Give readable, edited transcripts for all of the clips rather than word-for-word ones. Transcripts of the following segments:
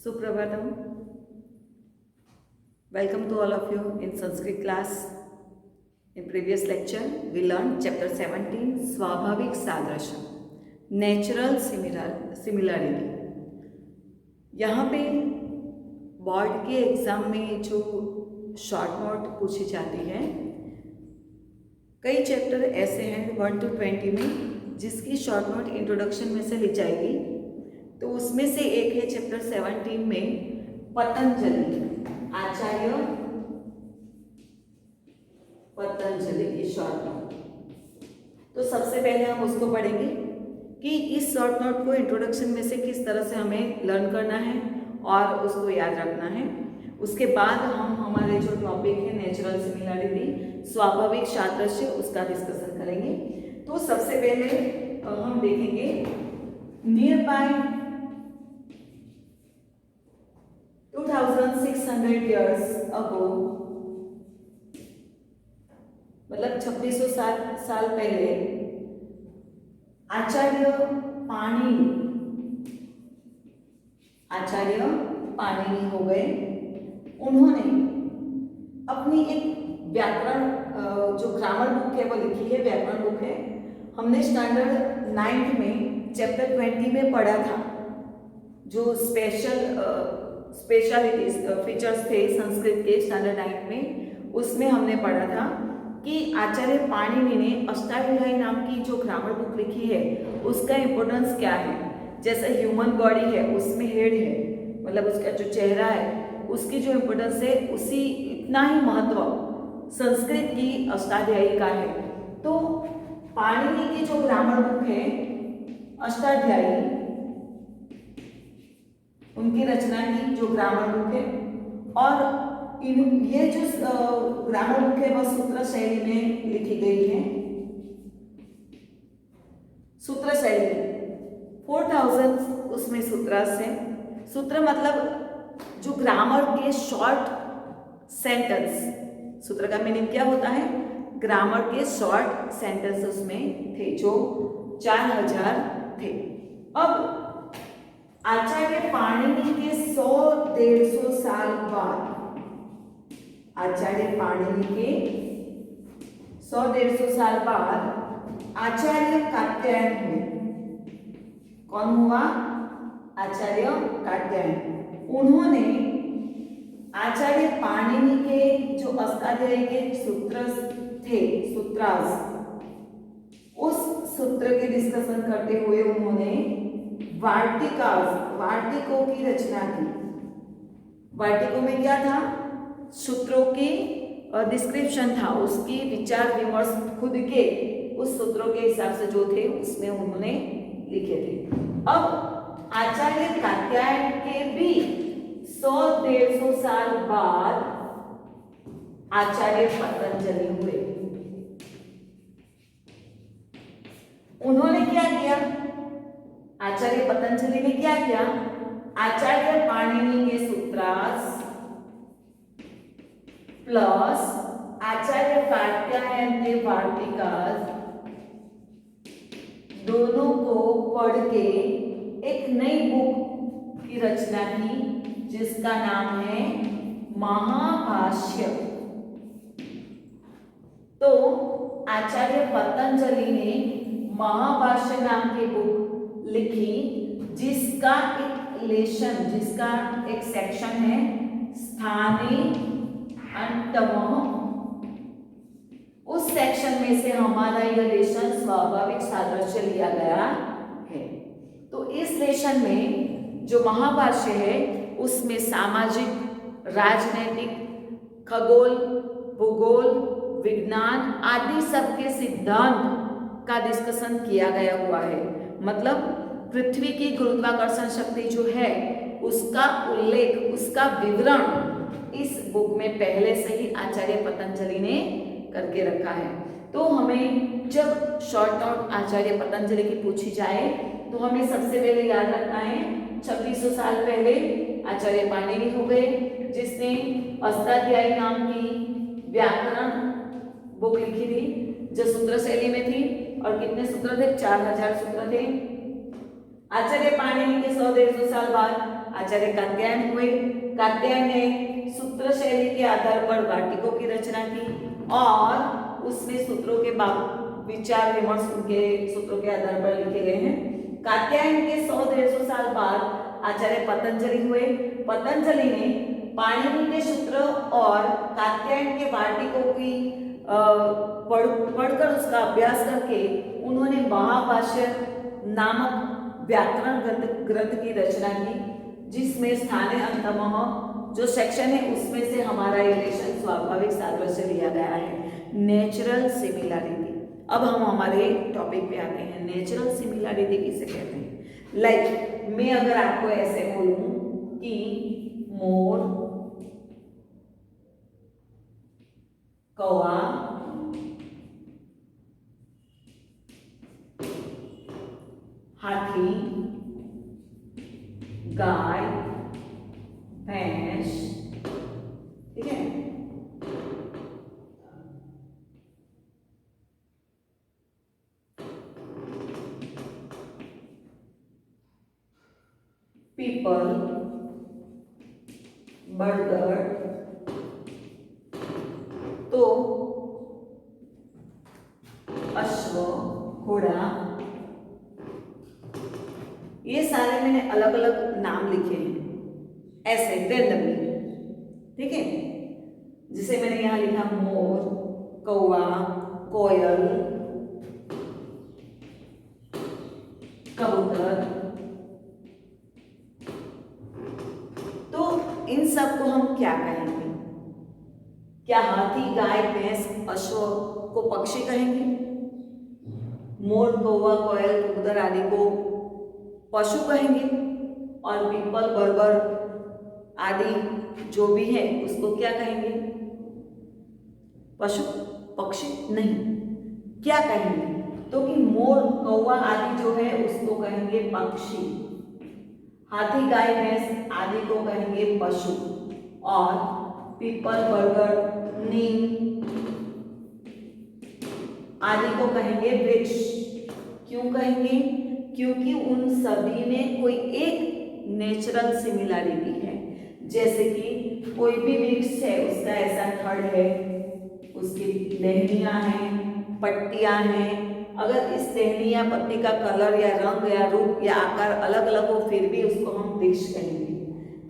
Suprabhatam. Welcome to all of you in Sanskrit class. In previous lecture, we learned chapter 17, Swabhavik Sadrasham, Natural Similarity. यहाँ पे board के exam में जो short note पूछी जाती है, कई चैप्टर ऐसे हैं 1 to 20 में जिसकी शॉर्ट नोट इंट्रोडक्शन में से ली जाएगी। तो उसमें से एक है चैप्टर 17 में पतंजलि, आचार्य पतंजलि की शॉर्ट नोट। तो सबसे पहले हम उसको पढ़ेंगे कि इस शॉर्ट नोट को इंट्रोडक्शन में से किस तरह से हमें लर्न करना है और उसको याद रखना है। उसके बाद हम हमारे जो टॉपिक है नेचुरल सिमिलैरिटी, स्वाभाविक सादृश्य, उसका डिस्कशन करेंगे। तो सबसे पहले हम देखेंगे नियर बाय 2600 years ago, मतलब 2600 साल पहले आचार्य पाणिनि हो गए। उन्होंने अपनी एक व्याकरण जो ग्रामर बुक है वो लिखी है, व्याकरण बुक है। हमने स्टैंडर्ड 9th में चैप्टर 20 में पढ़ा था, जो स्पेशलिटीज फीचर्स थे संस्कृत के स्टैंडर्ड 9 में, उसमें हमने पढ़ा था कि आचार्य पाणिनि ने अष्टाध्यायी नाम की जो ग्रामर बुक लिखी है उसका इम्पोर्टेंस क्या है। जैसे ह्यूमन बॉडी है, उसमें हेड है, मतलब उसका जो चेहरा है उसकी जो इम्पोर्टेंस है उसी इतना ही महत्व संस्कृत की अष्टाध्यायी का है। तो पाणिनि की जो ग्रामर बुक है अष्टाध्यायी, उनकी रचना की जो ग्रामर बुक है, और ये जो ग्रामर बुक है वह सूत्र शैली में लिखी गई है। सूत्र शैली 4000 उसमें सूत्रास है। सूत्र मतलब जो ग्रामर के शॉर्ट सेंटेंस, सूत्र का मीनिंग क्या होता है, ग्रामर के शॉर्ट सेंटेंस उसमें थे जो 4000 थे। अब आचार्य पाणिनि के 100-150 साल बाद, आचार्य पाणिनि के 100-150 साल बाद आचार्य कात्यायन हुए। कौन हुआ? आचार्य कात्यायन। उन्होंने आचार्य पाणिनि के जो अष्टाध्यायी के सूत्र थे, सूत्रास, उस सूत्र की डिस्कशन करते हुए उन्होंने वार्तिकों की रचना की। वार्तिकों में क्या था? सूत्रों की डिस्क्रिप्शन था, उसकी विचार विमर्श खुद के उस सूत्रों के हिसाब से जो थे उसमें उन्होंने लिखे थे। अब आचार्य कात्यायन के भी 100-150 साल बाद आचार्य पतंजलि हुए। उन्होंने क्या किया? आचार्य पतंजलि ने क्या किया? आचार्य पाणिनि के सूत्रास प्लस आचार्य कात्यायन के वार्तिकास, दोनों को पढ़ के एक नई बुक की रचना की जिसका नाम है महाभाष्य। तो आचार्य पतंजलि ने महाभाष्य नाम की बुक लिखी, जिसका एक लेशन, जिसका एक सेक्शन है स्थाने अंतमः। उस सेक्शन में से हमारा यह लेशन स्वाभाविक सादृश्य लिया गया है। तो इस लेशन में जो महाभाष्य है उसमें सामाजिक, राजनैतिक, खगोल, भूगोल, विज्ञान आदि सबके सिद्धांत का डिस्कशन किया गया हुआ है। मतलब पृथ्वी की गुरुत्वाकर्षण शक्ति जो है उसका उल्लेख, उसका विवरण इस बुक में पहले से ही आचार्य पतंजलि ने करके रखा है। तो हमें जब शॉर्ट नोट आचार्य पतंजलि की पूछी जाए तो हमें सबसे पहले याद रखना है 2600 साल पहले आचार्य पाणिनि हो गए, जिसने अष्टाध्यायी नाम की व्याकरण बुक लिखी थी जो सूत्र शैली में थी। और कितने सूत्र थे? 4000 सूत्र थे। आचार्य पाणिनि के 100-150 साल बाद आचार्य कात्यायन हुए। कात्यायन ने सूत्र शैली के आधार पर वाटिकों की रचना की और उसमें सूत्रों के विचार विमर्श उनके सूत्रों के आधार पर लिखे गए हैं। कात्यायन के 100-150 साल बाद आचार्य पतंजलि हुए। पतंजलि ने पाणिनि के सूत्र और कात्यायन के वाटिकों की पढ़कर उसका अभ्यास करके उन्होंने महाभाष्य नामक व्याकरण ग्रंथ की रचना की, जिसमें स्थाने अंतमः जो सेक्शन है उसमें से हमारा ये लेशन स्वाभाविक सादृश्य लिया गया है, नेचुरल सिमिलैरिटी। अब हम हमारे टॉपिक पे आते हैं। नेचुरल सिमिलैरिटी किसे कहते हैं? लाइक मैं अगर आपको ऐसे बोलूं कि मोर, कौवा, हाथी, गाय, भैंस, ठीक है, पीपल, बरगद, तो अश्व, घोड़ा, ये सारे मैंने अलग अलग नाम लिखे हैं ऐसे रैंडमली, ठीक है। जिसे मैंने यहां लिखा मोर, कौवा, कोयल, कबूतर, तो इन सब को हम क्या कहेंगे? क्या हाथी, गाय, भैंस, अश्व को पक्षी कहेंगे? मोर, कौवा, कोयल, कबूतर आदि को पशु कहेंगे? और पीपल, बरगद आदि जो भी है उसको क्या कहेंगे? पशु, पक्षी नहीं, क्या कहेंगे? तो कि मोर, कौवा आदि जो है उसको कहेंगे पक्षी, हाथी, गाय, भैंस आदि को कहेंगे पशु, और पीपल, बरगद, नीम आदि को कहेंगे वृक्ष। क्यों कहेंगे? क्योंकि उन सभी में कोई एक नेचुरल सिमिलैरिटी है। जैसे कि कोई भी वृक्ष है उसका ऐसा थड़ है, उसकी टहनियां हैं, पत्तियां हैं, अगर इस टहनी या पत्ती का कलर या रंग या रूप या आकार अलग अलग हो फिर भी उसको हम वृक्ष कहेंगे,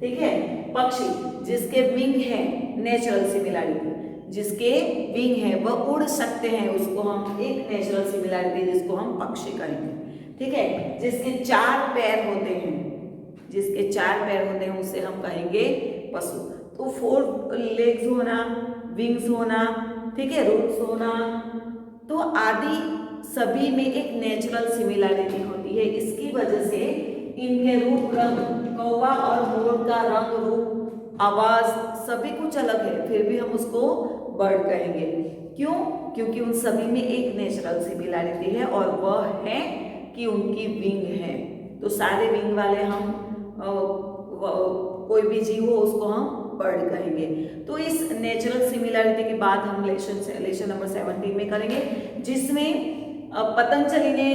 ठीक है। पक्षी जिसके विंग है, नेचुरल सिमिलैरिटी, जिसके विंग है वह उड़ सकते हैं, उसको हम एक नेचुरल सिमिलैरिटी जिसको हम पक्षी कहेंगे, ठीक है। जिसके 4 पैर होते हैं, जिसके 4 पैर होते हैं उसे हम कहेंगे पशु। तो 4 लेग्स होना, विंग्स होना, ठीक है, रूट्स होना, तो आदि सभी में एक नेचुरल सिमिलैरिटी होती है। इसकी वजह से इनके रूप, रंग, कौवा और मोर का रंग, रूप, आवाज सभी कुछ अलग है, फिर भी हम उसको बर्ड कहेंगे। क्यों? क्योंकि उन सभी में एक नेचुरल सिमिलैरिटी है और वह है कि उनकी विंग है। तो सारे विंग वाले हम कोई भी जीव हो उसको हम बर्ड कहेंगे। तो इस नेचुरल सिमिलैरिटी की बात हम लेशन नंबर 17 में करेंगे, जिसमें पतंजलि ने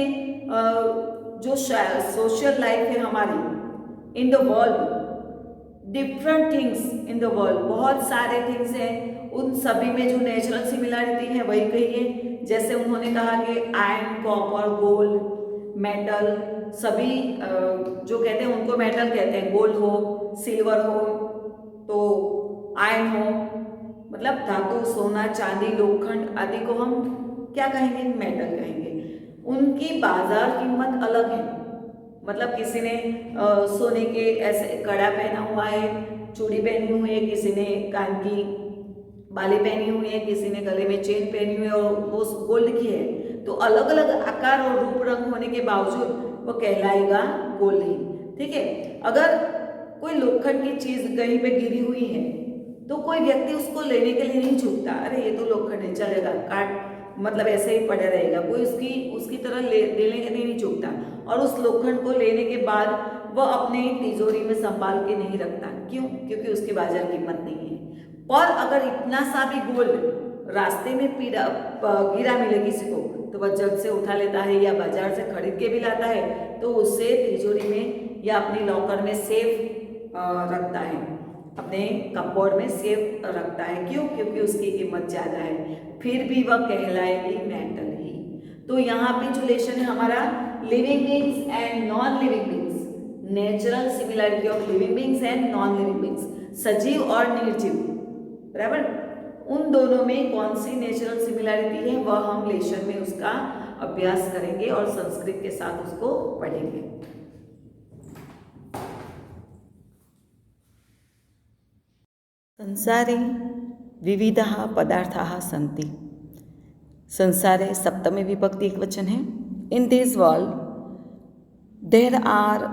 जो सोशल लाइफ है हमारी in the world, different things in the world, बहुत सारे थिंग्स हैं, उन सभी में जो नेचुरल सिमिलैरिटी है वही कही है। जैसे उन्होंने कहा कि आयरन, कॉपर, गोल्ड, मेटल, सभी जो कहते हैं उनको मेटल कहते हैं। गोल्ड हो, सिल्वर हो, तो आयरन हो, मतलब धातु, सोना, चांदी, लोखंड आदि को हम क्या कहेंगे? मेटल कहेंगे। उनकी बाजार कीमत अलग है, मतलब किसी ने सोने के ऐसे कड़ा पहना हुआ है, चूड़ी पहनी हुई है, किसी ने कान की बाली पहनी हुई है, किसी ने गले में चेन पहनी हुई है और वो गोल्ड की है, तो अलग अलग आकार और रूप रंग होने के बावजूद वो कहलाएगा गोल्ड ही, ठीक है। अगर कोई लोखंड की चीज कहीं पे गिरी हुई है तो कोई व्यक्ति उसको लेने के लिए नहीं झुकता, अरे ये तो लोखंड है चलेगा, काट, मतलब ऐसे ही पड़ा रहेगा, कोई उसकी तरह लेने के लिए नहीं झुकता, और उस लोखंड को लेने के बाद वह अपने तिजोरी में संभाल के नहीं रखता। क्यों? क्योंकि उसकी बाजार कीमत नहीं है। पर अगर इतना सा भी गोल्ड रास्ते में गिरा मिले किसी को तो वह जग से उठा लेता है या बाजार से खरीद के भी लाता है, तो उसे तिजोरी में या अपनी लॉकर में सेफ रखता है, अपने कपबोर्ड में सेव रखता है। क्यों? क्योंकि उसकी कीमत ज़्यादा है, फिर भी वह कहलाएगी मेटल ही। तो यहाँ पे जो लेशन है हमारा living beings and non living beings, natural similarity of living beings and non living beings, सजीव और निर्जीव, बराबर, उन दोनों में कौन सी नेचुरल सिमिलरिटी है वह हम लेशन में उसका अभ्यास करेंगे और संस्कृत के साथ उसको पढ़ेंगे। संसारे विविधाः पदार्थाः सन्ति। संसारे सप्तमी विभक्ति एकवचन है। In this world there are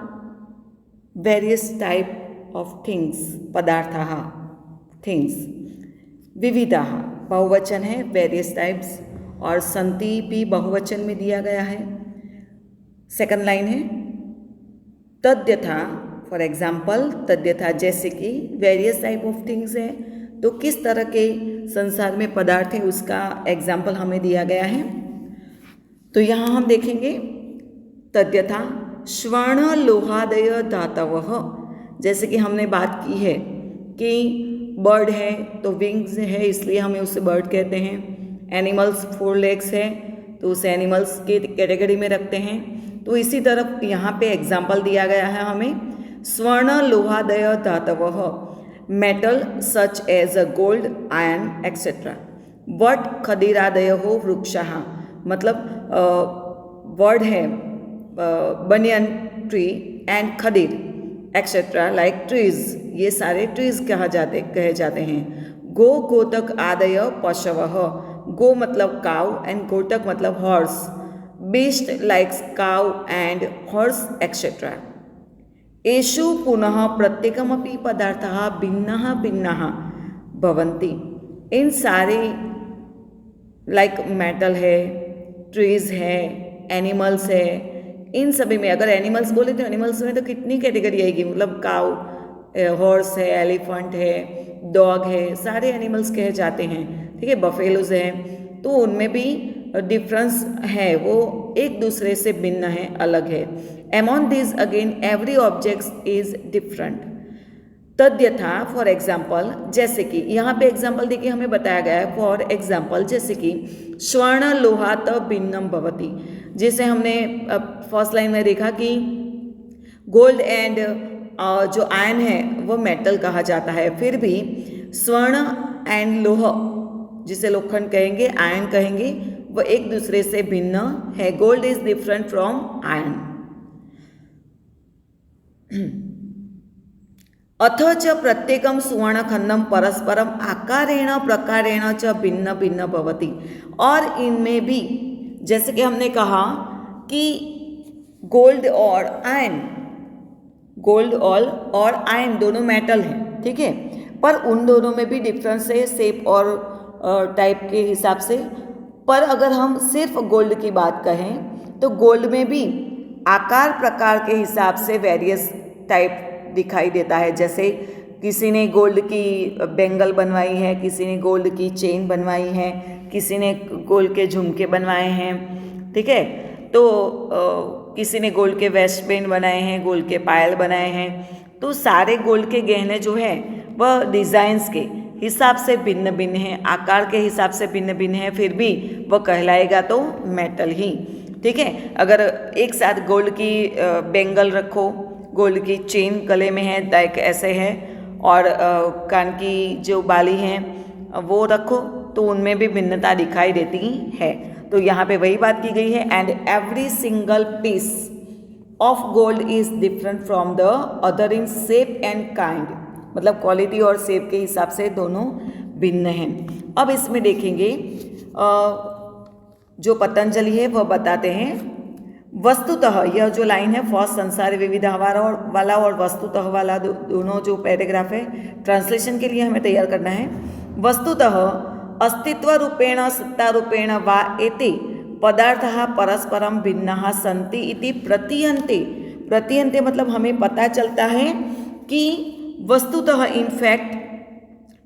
various type of things, पदार्थाः थिंग्स। विविधाः बहुवचन है, वेरियस टाइप्स, और सन्ति भी बहुवचन में दिया गया है। सेकंड लाइन है तद्यथा, फॉर एग्जाम्पल तद्यथा, जैसे कि वेरियस टाइप ऑफ थिंग्स है तो किस तरह के संसार में पदार्थ है उसका एग्जाम्पल हमें दिया गया है। तो यहाँ हम देखेंगे तद्यथा स्वर्ण लोहादय धातवः, जैसे कि हमने बात की है कि बर्ड है तो विंग्स है इसलिए हमें उसे बर्ड कहते हैं। एनिमल्स 4 लेग्स है तो उसे एनिमल्स के कैटेगरी में रखते हैं। तो इसी तरह यहाँ पे एग्जाम्पल दिया गया है हमें स्वर्ण लोहादय धातवः, metal such as a gold, iron etcetera. वट खदिरादयो वृक्षाः, मतलब वर्ड है banyan tree and khadir etcetera like trees, ये सारे ट्रीज कहे जाते हैं। गो गोतक आदय पशवः, गो मतलब काउ एंड गोतक मतलब horse, beast likes cow and horse etcetera. एषु पुनः प्रत्येकमपि पदार्थः भिन्नः भिन्नः भवन्ति। इन सारे लाइक मेटल है, ट्रीज है, एनिमल्स है, इन सभी में अगर एनिमल्स बोले तो एनिमल्स में तो कितनी कैटेगरी आएगी, मतलब काउ, हॉर्स है, एलिफेंट है, डॉग है, सारे एनिमल्स कहे जाते हैं, ठीक है, बफेलोज हैं, तो उनमें भी डिफरेंस है, वो एक दूसरे से भिन्न है, अलग है। Among these again every object is different। तद्यथा फॉर एग्जाम्पल, जैसे कि यहाँ पे एग्जाम्पल देखिए हमें बताया गया है, फॉर एग्जाम्पल जैसे कि स्वर्ण लोहात भिन्नम भवति, जैसे हमने फर्स्ट लाइन में देखा कि गोल्ड एंड जो आयरन है वो मेटल कहा जाता है, फिर भी स्वर्ण एंड लोह जिसे लोखंड कहेंगे, आयरन कहेंगे, वो एक दूसरे से भिन्न है। Gold is different from iron. अथ च प्रत्येकं सुवर्णखंडं परस्परम आकारेण प्रकारेण च भिन्न भिन्न भवति, और इनमें भी जैसे कि हमने कहा कि गोल्ड और आयरन, गोल्ड और आयरन दोनों मेटल हैं, ठीक है, पर उन दोनों में भी डिफरेंस है शेप और टाइप के हिसाब से। पर अगर हम सिर्फ गोल्ड की बात कहें तो गोल्ड में भी आकार प्रकार के हिसाब से वेरियस टाइप दिखाई देता है। जैसे किसी ने गोल्ड की बेंगल बनवाई है, किसी ने गोल्ड की चेन बनवाई है, किसी ने गोल्ड के झुमके बनवाए हैं, ठीक है, तो किसी ने गोल्ड के वेस्ट बैंड बनाए हैं, गोल्ड के पायल बनाए हैं। तो सारे गोल्ड के गहने जो हैं वह डिज़ाइंस के हिसाब से भिन्न भिन्न हैं, आकार के हिसाब से भिन्न भिन्न हैं, फिर भी वह कहलाएगा तो मेटल ही, ठीक है। अगर एक साथ गोल्ड की बेंगल रखो, गोल्ड की चेन गले में है लाइक ऐसे है, और कान की जो बाली हैं वो रखो तो उनमें भी भिन्नता दिखाई देती है। तो यहाँ पे वही बात की गई है, and every single piece of gold is different from the other in shape and kind, मतलब क्वालिटी और शेप के हिसाब से दोनों भिन्न हैं। अब इसमें देखेंगे जो पतंजलि है वह बताते हैं वस्तुतः, यह जो लाइन है फर्स्ट संसार विविधा वाला और वस्तुतः वाला दोनों जो पैराग्राफ है ट्रांसलेशन के लिए हमें तैयार करना है। वस्तुतः अस्तित्व रूपेण सत्ता रूपेण वा एते पदार्थाः परस्परम भिन्नाः सन्ति इति प्रतीयन्ते। प्रतीयन्ते मतलब हमें पता चलता है कि वस्तुतः इनफैक्ट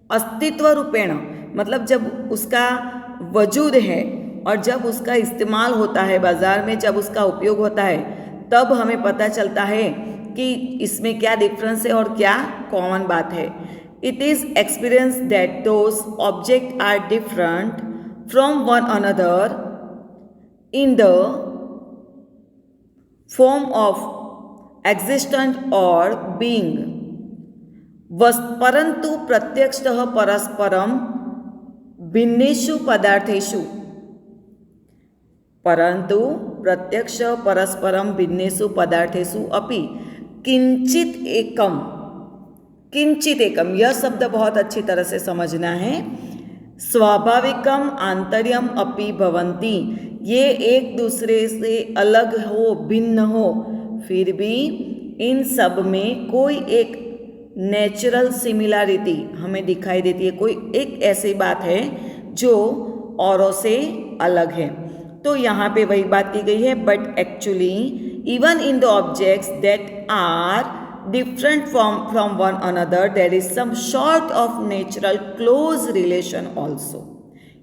अस्तित्व रूपेण मतलब जब उसका वजूद है और जब उसका इस्तेमाल होता है बाज़ार में, जब उसका उपयोग होता है तब हमें पता चलता है कि इसमें क्या डिफरेंस है और क्या कॉमन बात है। It is experience that those object are different from one another in the form of existent और बीइंग, परंतु प्रत्यक्षतः परस्परम भिन्नेषु पदार्थेषु, परंतु प्रत्यक्ष परस्परम भिन्नेषु पदार्थेषु अपि किंचित एकम, किंचित एकम यह शब्द बहुत अच्छी तरह से समझना है, स्वाभाविकम आंतर्यम अपि भवन्ति, ये एक दूसरे से अलग हो, भिन्न हो, फिर भी इन सब में कोई एक नेचुरल सिमिलैरिटी हमें दिखाई देती है, कोई एक ऐसी बात है जो औरों से अलग है। तो यहाँ पे वही बात की गई है, but actually even in the objects that are different from one another there is some sort of natural close relation also।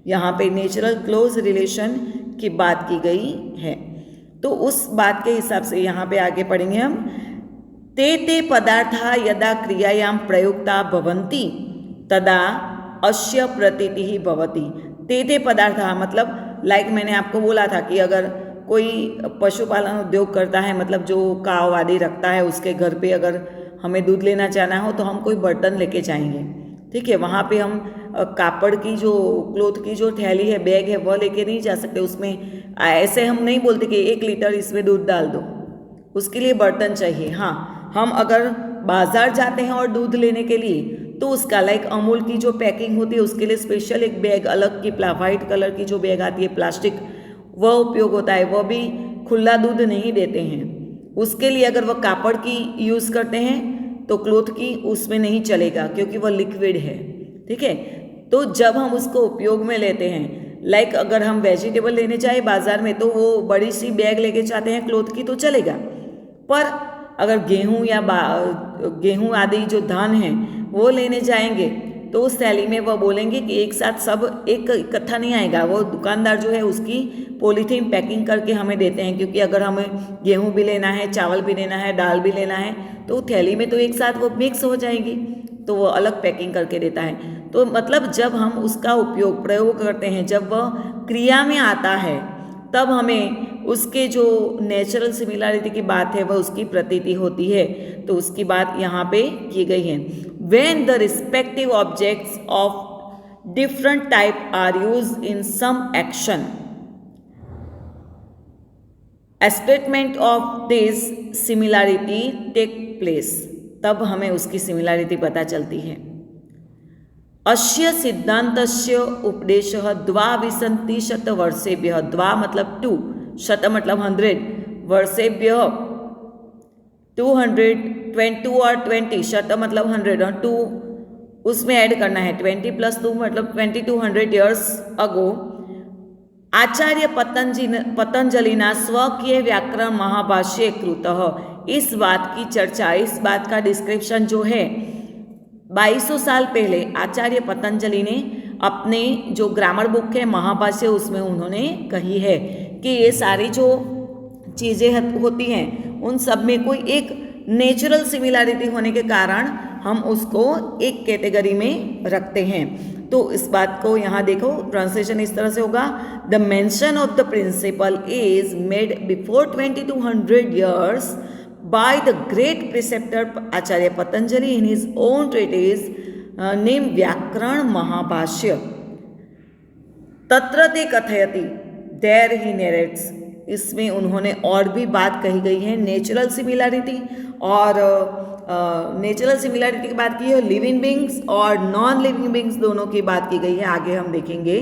यहाँ पे नेचुरल क्लोज रिलेशन की बात की गई है। तो उस बात के हिसाब से यहाँ पे आगे पढ़ेंगे हम, ते पदार्था यदा क्रियायां प्रयुक्ता भवन्ति तदा अस्य प्रतीतिः भवति। ते पदार्था मतलब लाइक मैंने आपको बोला था कि अगर कोई पशुपालन उद्योग करता है, मतलब जो काव आदि रखता है, उसके घर पे अगर हमें दूध लेना जाना हो तो हम कोई बर्तन लेके जाएंगे, ठीक है। वहाँ पे हम कापड़ की जो क्लोथ की जो थैली है, बैग है, वह लेके नहीं जा सकते। उसमें ऐसे हम नहीं बोलते कि 1 लीटर इसमें दूध डाल दो, उसके लिए बर्तन चाहिए। हाँ, हम अगर बाजार जाते हैं और दूध लेने के लिए तो उसका लाइक अमूल की जो पैकिंग होती है उसके लिए स्पेशल एक बैग अलग की वाइट कलर की जो बैग आती है प्लास्टिक, वह उपयोग होता है। वह भी खुला दूध नहीं देते हैं, उसके लिए अगर वह कापड़ की यूज़ करते हैं तो क्लोथ की उसमें नहीं चलेगा क्योंकि वह लिक्विड है, ठीक है। तो जब हम उसको उपयोग में लेते हैं, लाइक अगर हम वेजिटेबल लेने जाए बाजार में तो वो बड़ी सी बैग लेके जाते हैं क्लोथ की तो चलेगा, पर अगर गेहूँ या गेहूँ आदि जो धान है वो लेने जाएंगे तो उस थैली में वह बोलेंगे कि एक साथ सब एक इकट्ठा नहीं आएगा। वो दुकानदार जो है उसकी पॉलीथीन पैकिंग करके हमें देते हैं, क्योंकि अगर हमें गेहूं भी लेना है, चावल भी लेना है, दाल भी लेना है तो थैली में तो एक साथ वो मिक्स हो जाएगी, तो वो अलग पैकिंग करके देता है। तो मतलब जब हम उसका प्रयोग करते हैं, जब वह क्रिया में आता है, तब हमें उसके जो नेचुरल सिमिलैरिटी की बात है वह उसकी प्रतीति होती है। तो उसकी बात यहाँ पे की गई है। When the respective objects of different type are used in some action, a statement of this similarity take place, तब हमें उसकी सिमिलैरिटी पता चलती है। अस्य सिद्धान्तस्य उपदेशः द्वाविंशतिशतवर्षेभ्यः, द्वा मतलब 2, शत मतलब 100, वर्षेभ्यः 222 और 20, शत मतलब 100 और 2 उसमें ऐड करना है, 20 + 2 मतलब 2200 ईयर्स अगो आचार्य पतंजलिना स्वकीय व्याकरण महाभाष्ये कृतः। इस बात की चर्चा, इस बात का डिस्क्रिप्शन जो है 2200 साल पहले आचार्य पतंजलि ने अपने जो ग्रामर बुक है महाभाष्य उसमें उन्होंने कही है कि ये सारी जो चीज़ें होती हैं उन सब में कोई एक नेचुरल सिमिलैरिटी होने के कारण हम उसको एक कैटेगरी में रखते हैं। तो इस बात को यहाँ देखो, ट्रांसलेशन इस तरह से होगा, the mention of the principle is made before 2200 years by the great preceptor Acharya Patanjali in his own treatise named Vyakaran Mahabhashya. तत्र ते कथयति, there he narrates, इसमें उन्होंने और भी बात कही गई है नेचुरल सिमिलैरिटी, और नेचुरल सिमिलैरिटी की बात की है लिविंग बींग्स और नॉन लिविंग बींग्स दोनों की बात की गई है। आगे हम देखेंगे।